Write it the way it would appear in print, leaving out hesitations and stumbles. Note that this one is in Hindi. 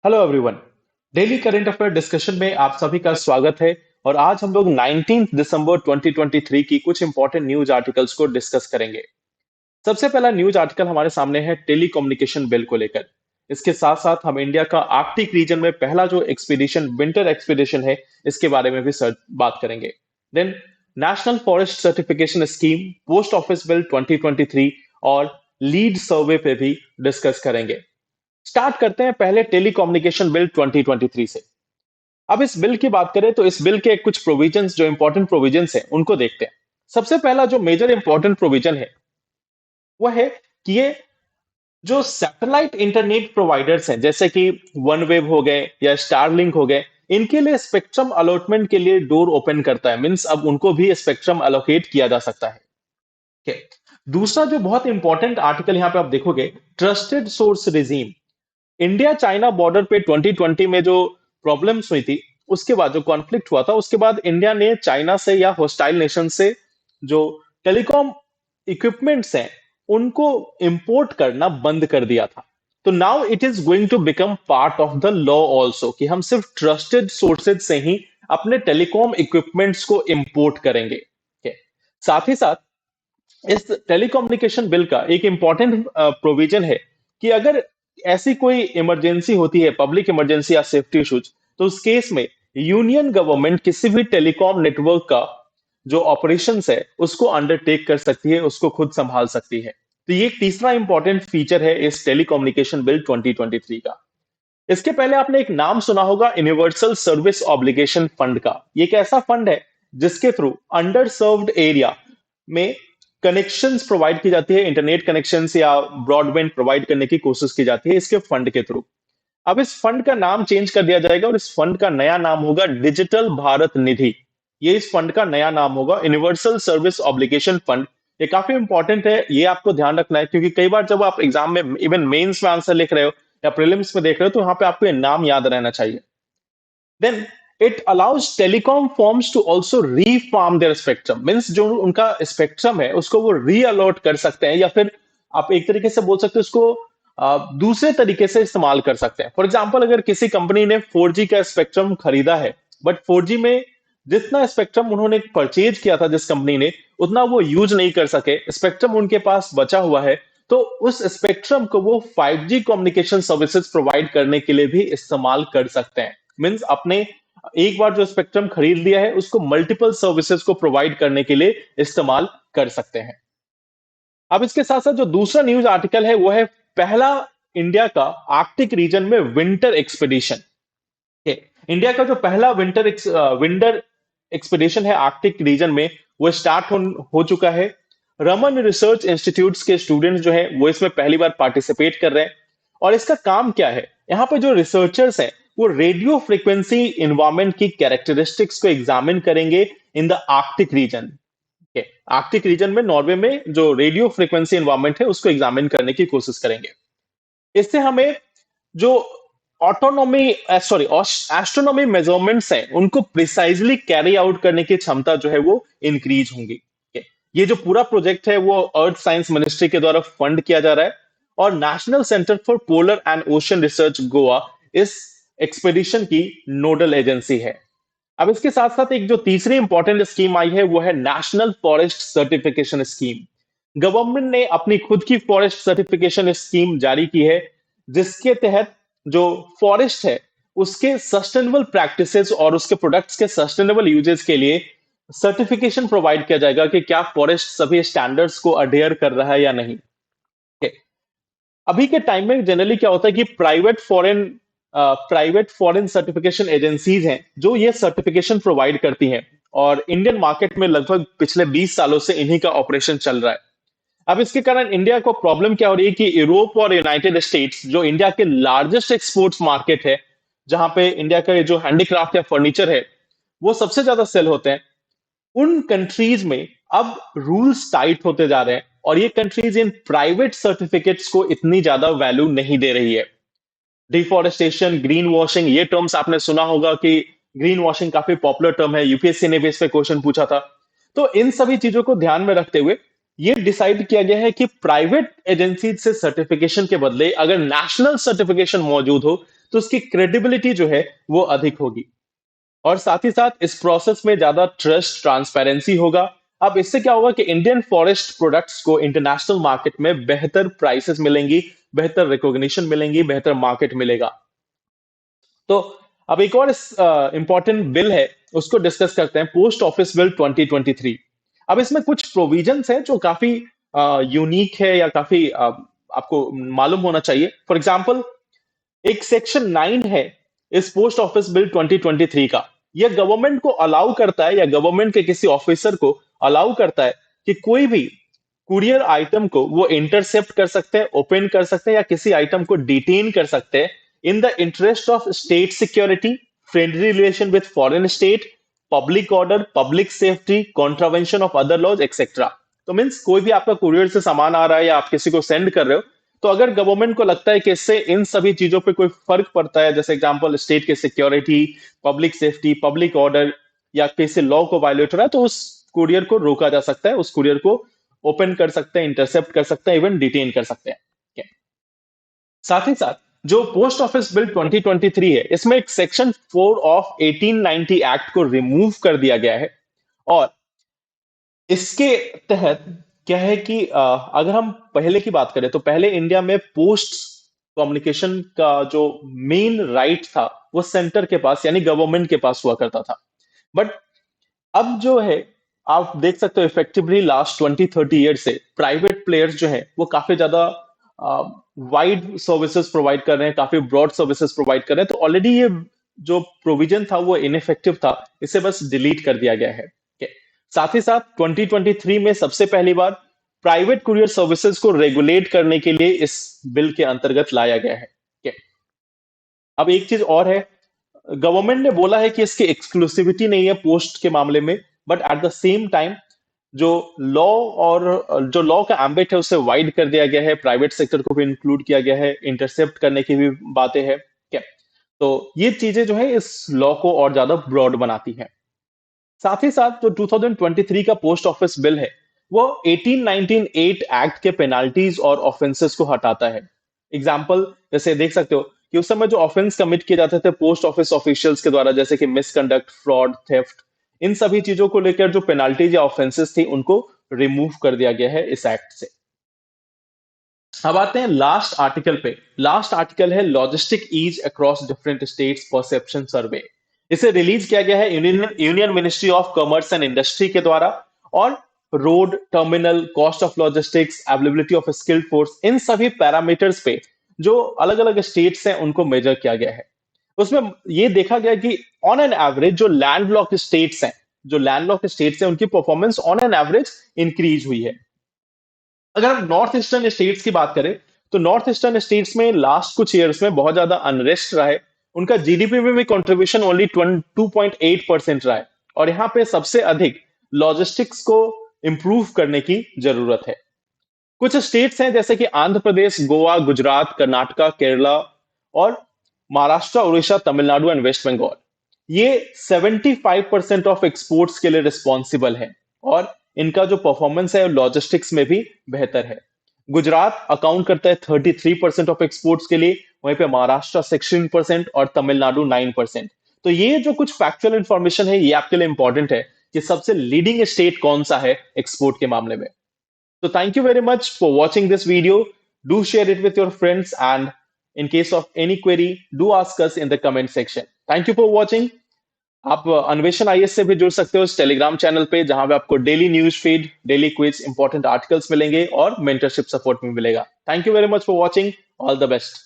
Hello everyone. Daily current affair discussion में आप सभी का स्वागत है। और आज हम लोग 19 दिसंबर 2023 की कुछ इंपॉर्टेंट न्यूज आर्टिकल्स को डिस्कस करेंगे। सबसे पहला न्यूज आर्टिकल हमारे सामने है टेलीकम्युनिकेशन बिल को लेकर। इसके साथ साथ हम इंडिया का आर्कटिक रीजन में पहला जो एक्सपीडिशन विंटर एक्सपीडिशन है इसके बारे में भी बात करेंगे। Then national forest certification scheme, post office bill 2023 और लीड सर्वे पे भी डिस्कस करेंगे। स्टार्ट करते हैं पहले टेलीकम्युनिकेशन बिल 2023 से। अब इस बिल की बात करें तो इस बिल के कुछ प्रोविजंस, जो इंपॉर्टेंट प्रोविजंस हैं उनको देखते हैं। सबसे पहला जो मेजर इंपॉर्टेंट प्रोविजन है वह है कि ये जो सैटेलाइट इंटरनेट प्रोवाइडर्स हैं जैसे कि वन वेव हो गए या स्टारलिंक हो गए, इनके लिए स्पेक्ट्रम अलॉटमेंट के लिए डोर ओपन करता है। मींस अब उनको भी स्पेक्ट्रम अलोकेट किया जा सकता है। ठीक है। दूसरा जो बहुत इंपॉर्टेंट आर्टिकल यहां पे आप देखोगे, trusted source regime. India China border पे 2020 में जो प्रॉब्लम्स हुई थी, उसके बाद जो कॉन्फ्लिक्ट हुआ था, उसके बाद इंडिया ने चाइना से या होस्टाइल नेशन से जो टेलीकॉम इक्विपमेंट्स हैं उनको इंपोर्ट करना बंद कर दिया था। तो now it is going to become part of the law also कि हम सिर्फ ट्रस्टेड सोर्सेज से ही अपने टेलीकॉम इक्विपमेंट्स को इंपोर्ट करेंगे। ठीक है। साथ ही साथ इस टेलीकम्युनिकेशन बिल का एक इंपॉर्टेंट प्रोविजन है कि अगर ऐसी कोई इमरजेंसी होती है, पब्लिक इमरजेंसी या सेफ्टी इश्यूज, तो उस केस में यूनियन गवर्नमेंट किसी भी टेलीकॉम नेटवर्क का जो ऑपरेशंस है उसको अंडरटेक कर सकती है, उसको खुद संभाल सकती है। तो ये एक तीसरा इंपॉर्टेंट फीचर है इस टेलीकम्युनिकेशन बिल 2023 का। इसके पहले आपने एक नाम सुना होगा, यूनिवर्सल सर्विस ऑब्लिगेशन फंड का। ये एक ऐसा फंड है जिसके थ्रू अंडर सर्व्ड एरिया में कनेक्शंस प्रोवाइड की जाती है, इंटरनेट कनेक्शंस या ब्रॉडबैंड प्रोवाइड करने की कोशिश की जाती है इसके फंड के थ्रू। अब इस फंड का नाम चेंज कर दिया जाएगा और इस फंड का नया नाम होगा डिजिटल भारत निधि। ये इस फंड का नया नाम होगा, यूनिवर्सल सर्विस ऑब्लिगेशन फंड। ये काफी इंपॉर्टेंट है, ये आपको ध्यान रखना है, क्योंकि कई बार जब आप एग्जाम में इवन मेंस में आंसर लिख रहे हो या प्रीलिम्स में देख रहे हो तो यहाँ पे आपको ये नाम याद रहना चाहिए। Then it allows telecom firms to also refarm their spectrum, means जो उनका स्पेक्ट्रम है उसको वो रीअलॉट कर सकते हैं, या फिर आप एक तरीके से बोल सकते हो उसको दूसरे तरीके से इस्तेमाल कर सकते हैं। फॉर एग्जाम्पल, अगर किसी कंपनी ने 4G का स्पेक्ट्रम खरीदा है, बट 4G में जितना स्पेक्ट्रम उन्होंने परचेज किया था जिस कंपनी ने, उतना वो यूज नहीं कर सके, स्पेक्ट्रम उनके पास बचा हुआ है, तो उस स्पेक्ट्रम को वो 5G कम्युनिकेशन सर्विसेज प्रोवाइड करने के लिए भी इस्तेमाल कर सकते हैं। मीन्स अपने एक बार जो स्पेक्ट्रम खरीद लिया है उसको मल्टीपल सर्विसेज को प्रोवाइड करने के लिए इस्तेमाल कर सकते हैं। अब इसके साथ साथ जो दूसरा न्यूज आर्टिकल है वो है पहला इंडिया का आर्कटिक रीजन में विंटर एक्सपीडिशन। इंडिया का जो पहला विंटर एक्सपीडिशन है आर्कटिक रीजन में, वो स्टार्ट हो चुका है। रमन रिसर्च इंस्टीट्यूट्स के स्टूडेंट्स जो हैं वो इसमें पहली बार पार्टिसिपेट कर रहे हैं। और इसका काम क्या है, यहाँ पे जो रिसर्चर्स हैं वो रेडियो फ्रीक्वेंसी इन्वायरमेंट की कैरेक्टरिस्टिक्स को एग्जामिन करेंगे in the Arctic region. Arctic region में, नॉर्वे में जो रेडियो फ्रीक्वेंसी इन्वायरमेंट है उसको एग्जामिन करने की कोशिश करेंगे। इससे हमें जो ऑटोनॉमी सॉरी एस्ट्रोनॉमी मेजरमेंट्स हैं उनको प्रिसाइजली कैरी आउट करने की क्षमता जो है वो इंक्रीज होंगी। ये जो पूरा प्रोजेक्ट है वो अर्थ साइंस मिनिस्ट्री के द्वारा फंड किया जा रहा है, और national centre for polar and ocean research Goa इस एक्सपेडिशन की नोडल एजेंसी है। अब इसके साथ साथ एक जो तीसरी इंपॉर्टेंट स्कीम आई है वो है national forest certification scheme. Government ने अपनी खुद की फॉरेस्ट सर्टिफिकेशन स्कीम जारी की है, जिसके तहत जो फॉरेस्ट है उसके सस्टेनेबल प्रैक्टिसेस और उसके प्रोडक्ट्स के सस्टेनेबल यूजेस के लिए सर्टिफिकेशन प्रोवाइड किया जाएगा कि क्या फॉरेस्ट सभी स्टैंडर्ड्स को अडेयर कर रहा है या नहीं। Okay. अभी के टाइम में जनरली क्या होता है कि प्राइवेट फॉरेन सर्टिफिकेशन एजेंसीज हैं जो ये सर्टिफिकेशन प्रोवाइड करती हैं, और इंडियन मार्केट में लगभग पिछले 20 सालों से इन्हीं का ऑपरेशन चल रहा है। अब इसके कारण इंडिया को प्रॉब्लम क्या हो रही है कि यूरोप और यूनाइटेड स्टेट्स, जो इंडिया के लार्जेस्ट एक्सपोर्ट्स मार्केट है, जहां पे इंडिया का जो हैंडीक्राफ्ट या फर्नीचर है वो सबसे ज्यादा सेल होते हैं, उन कंट्रीज में अब रूल्स टाइट होते जा रहे हैं, और ये कंट्रीज इन प्राइवेट सर्टिफिकेट्स को इतनी ज्यादा वैल्यू नहीं दे रही है। डिफॉरेस्टेशन, ग्रीन वॉशिंग, ये टर्म्स आपने सुना होगा कि ग्रीन वॉशिंग काफी पॉपुलर टर्म है, यूपीएससी ने भी इस पे क्वेश्चन पूछा था। तो इन सभी चीजों को ध्यान में रखते हुए ये डिसाइड किया गया है कि प्राइवेट एजेंसी से सर्टिफिकेशन के बदले अगर नेशनल सर्टिफिकेशन मौजूद हो तो उसकी क्रेडिबिलिटी जो है वो अधिक होगी। और साथ ही साथ इस प्रोसेस में ज्यादा ट्रस्ट ट्रांसपेरेंसी होगा। अब इससे क्या होगा कि इंडियन फॉरेस्ट प्रोडक्ट्स को इंटरनेशनल मार्केट में बेहतर प्राइसेस मिलेंगी, बेहतर रिकॉग्निशन मिलेंगी, बेहतर मार्केट मिलेगा। तो अब एक और इंपॉर्टेंट बिल है, उसको डिस्कस करते हैं, पोस्ट ऑफिस बिल 2023। अब इसमें कुछ प्रोविजंस है जो काफी यूनिक है या काफी आपको मालूम होना चाहिए। फॉर एग्जांपल, एक सेक्शन 9 है इस पोस्ट ऑफिस बिल 2023 का। यह गवर्नमेंट को अलाउ करता है या गवर्नमेंट के किसी ऑफिसर को अलाउ करता है कि कोई भी कुरियर आइटम को वो इंटरसेप्ट कर सकते हैं, ओपन कर सकते हैं या किसी आइटम को डिटेन कर सकते हैं in the interest of state security, friendly relation with foreign state, public order, public safety, contravention of other laws etcetera. तो मीन्स कोई भी आपका कुरियर से सामान आ रहा है या आप किसी को सेंड कर रहे हो, तो अगर गवर्नमेंट को लगता है कि इससे इन सभी चीजों पे कोई फर्क पड़ता है, जैसे एग्जांपल स्टेट के security, public safety, public order या किसी लॉ को वायलेट हो रहा है, तो उस कुरियर को रोका जा सकता है, उस कुरियर को ओपन कर सकते हैं, इंटरसेप्ट कर सकते हैं, इवन डिटेन कर सकते हैं। Okay. साथ ही साथ जो पोस्ट ऑफिस बिल 2023 है, इसमें एक सेक्शन 4 ऑफ 1890 एक्ट को रिमूव कर दिया गया है। और इसके तहत क्या है कि अगर हम पहले की बात करें तो पहले इंडिया में पोस्ट कम्युनिकेशन का जो मेन राइट था वो सेंटर के पास यानी गवर्नमेंट के पास हुआ करता था। बट अब जो है, आप देख सकते हो इफेक्टिवली लास्ट 20-30 ईयर से प्राइवेट प्लेयर्स जो है वो काफी ज्यादा वाइड सर्विसेज प्रोवाइड कर रहे हैं, काफी ब्रॉड सर्विसेज प्रोवाइड कर रहे हैं। तो ऑलरेडी ये जो प्रोविजन था वो इनइफेक्टिव था, इसे बस डिलीट कर दिया गया है। Okay. साथ ही साथ 2023 में सबसे पहली बार प्राइवेट कुरियर सर्विसेज को रेगुलेट करने के लिए इस बिल के अंतर्गत लाया गया है। Okay. अब एक चीज और है, गवर्नमेंट ने बोला है कि इसकी एक्सक्लूसिविटी नहीं है पोस्ट के मामले में, but at the same time जो लॉ और जो लॉ का एम्बिट है उसे वाइड कर दिया गया है, प्राइवेट सेक्टर को भी इंक्लूड किया गया है, इंटरसेप्ट करने की भी बातें हैं। क्या तो ये चीजें जो है इस लॉ को और ज्यादा ब्रॉड बनाती हैं। साथ ही साथ जो 2023 का पोस्ट ऑफिस बिल है वो 1898 एक्ट के पेनाल्टीज और ऑफेंसेस को हटाता है। एग्जाम्पल जैसे देख सकते हो कि उस समय जो ऑफेंस कमिट किए जाते थे पोस्ट ऑफिस ऑफिशियल्स के द्वारा, जैसे कि मिसकंडक्ट, फ्रॉड, थेफ्ट, इन सभी चीजों को लेकर जो पेनाल्टीज या ऑफेंसेस थी उनको रिमूव कर दिया गया है इस एक्ट से। अब आते हैं लास्ट आर्टिकल पे। लास्ट आर्टिकल है logistic ease across different states perception survey. इसे रिलीज किया गया है union ministry of commerce and industry के द्वारा। और road, terminal, cost of logistics, availability of skilled force, इन सभी पैरामीटर्स पे जो अलग अलग स्टेट्स हैं उनको मेजर किया गया है। उसमें ये देखा गया कि ऑन एन एवरेज जो लैंडलॉक स्टेट्स हैं उनकी performance on an average increase हुई है। अगर हम नॉर्थ ईस्टर्न स्टेट्स की बात करें तो नॉर्थ ईस्टर्न स्टेट्स में लास्ट कुछ ईयर्स में बहुत ज्यादा अनरेस्ट रहा है। उनका जीडीपी में भी कंट्रीब्यूशन ओनली 2.8% रहा है। और यहाँ पे सबसे अधिक लॉजिस्टिक्स को इंप्रूव करने की जरूरत है। कुछ स्टेट्स हैं जैसे कि आंध्र प्रदेश, गोवा, गुजरात, कर्नाटका, केरला और महाराष्ट्र, उड़ीसा, तमिलनाडु एंड वेस्ट बंगाल, ये 75% ऑफ एक्सपोर्ट्स के लिए रिस्पॉन्सिबल है। और इनका जो परफॉर्मेंस है लॉजिस्टिक्स में भी बेहतर है। गुजरात अकाउंट करता है 33% ऑफ एक्सपोर्ट्स के लिए, वहीं पे महाराष्ट्र 16% और तमिलनाडु 9%। तो ये जो कुछ फैक्चुअल इंफॉर्मेशन है ये आपके लिए इंपॉर्टेंट है कि सबसे लीडिंग स्टेट कौन सा है एक्सपोर्ट के मामले में। So thank you very much for watching this video. Do share it with your friends, and in case of any query, do ask us in the comment section. Thank you for watching. आप अन्वेषण आईएएस से भी जुड़ सकते हो इस टेलीग्राम चैनल पे, जहां पे आपको daily news feed, daily quiz, important articles मिलेंगे और मेंटरशिप सपोर्ट भी मिलेगा। Thank you very much for watching. All the best.